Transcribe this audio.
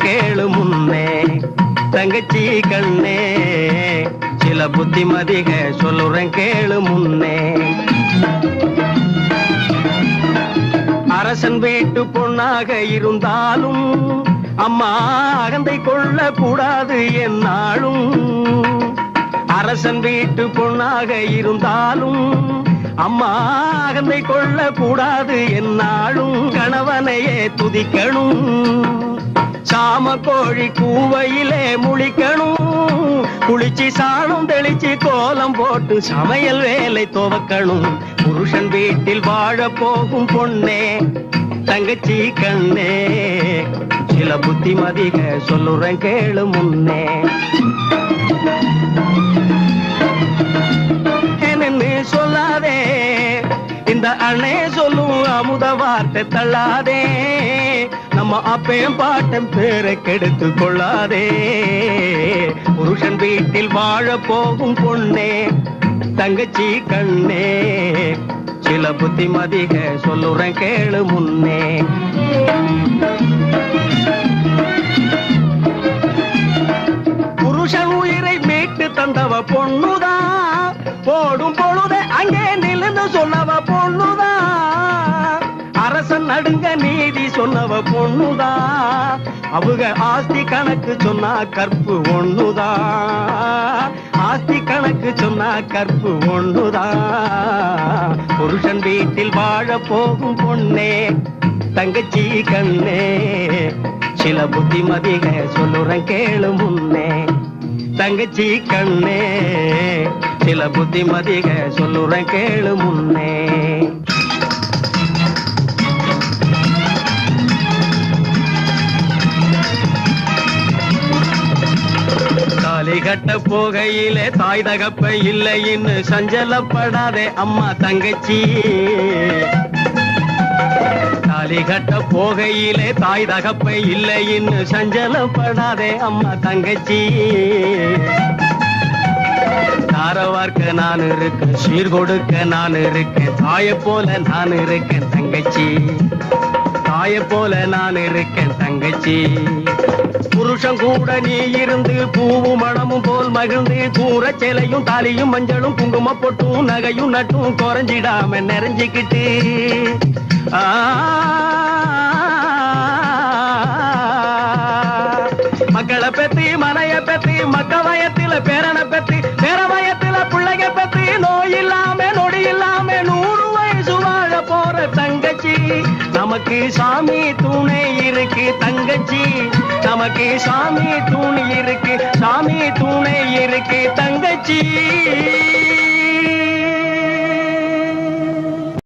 கேளு முன்னே தங்கச்சி கண்ணே சில புத்திமதிக சொல்லுறேன் கேளு முன்னே. அரசன் வீட்டு பொண்ணாக இருந்தாலும் அம்மா அகந்தை கொள்ள கூடாது என்னாலும். அரசன் வீட்டு பொண்ணாக இருந்தாலும் அம்மா அகந்தை கொள்ள கூடாது என்னாலும். கணவனையே துதிக்கணும், சாம கோழி கூவையிலே முழிக்கணும். குளிச்சு சாணம் தெளிச்சு கோலம் போட்டு சமையல் வேலை துவக்கணும். புருஷன் வீட்டில் வாழ போகும் பொண்ணே தங்கச்சி கண்ணே சில புத்திமதிக சொல்லுறேன் கேளு முன்னே. என்னன்னு சொல்லாதே இந்த அண்ணே சொல்லும் அமுத வார்த்தை தள்ளாதே. நம்ம அப்பையும் பாட்டம் பேரை கெடுத்து கொள்ளாதே. புருஷன் வீட்டில் வாழ போகும் பொண்ணே தங்கச்சி கண்ணே சில புத்திமதிக சொல்லுறேன் கேளு முன்னே. புருஷன் உயிரை மீட்டு தந்தவ பொண்ணுதான், போடும் பொழுத அங்கே நிலந்து சொன்னவ பொண்ணுதான். அரசன் நடுங்க நீதி சொன்னவ பொண்ணுதான், அவங்க ஆஸ்தி கணக்கு சொன்னா கற்பு ஒண்ணுதான். ஆஸ்தி கணக்கு சொன்னா கற்பு ஒண்ணுதான். புருஷன் வீட்டில் வாழ போகும் பொண்ணே தங்கச்சி கண்ணே சில புத்திமதிக சொல்லுறேன் கேளு முன்னே. தங்கச்சி கண்ணே சில புத்திமதிக சொல்லுறேன் கேளு முன்னே. தாலி கட்ட போகையிலே தாய் தகப்ப இல்லைன்னு சஞ்சலப்படாதே அம்மா தங்கச்சி. தாலி கட்ட போகையிலே தாய் தகப்ப இல்லைன்னு சஞ்சலப்படாதே அம்மா தங்கச்சி. தாரவார்க்க நான் இருக்கேன், சீர் கொடுக்க நான் இருக்கேன், தாய போல நான் இருக்கேன் தங்கச்சி. தாய போல நான் இருக்கேன் தங்கச்சி. புருஷன் கூட நீ இருந்து பூவும் மணமும் போல் மகிழ்ந்து கூற சேலையும் தாலியும் மஞ்சளும் குங்கும பொட்டும் நகையும் நட்டும் குறைஞ்சிடாம நிறைஞ்சிக்கிட்டு மக்களை பத்தி மனைய பத்தி மக்க வயத்தில பேரனை பத்தி பேர வயத்தில பிள்ளைக பத்தி நோய் இல்லாம நொடி இல்லாம 100 வயசு வாழ போற தங்கச்சி. நமக்கு சாமி துணை இருக்கு தங்கச்சி, நமக்கு சாமி துணை இருக்கு, சாமி துணை இருக்கு தங்கச்சி.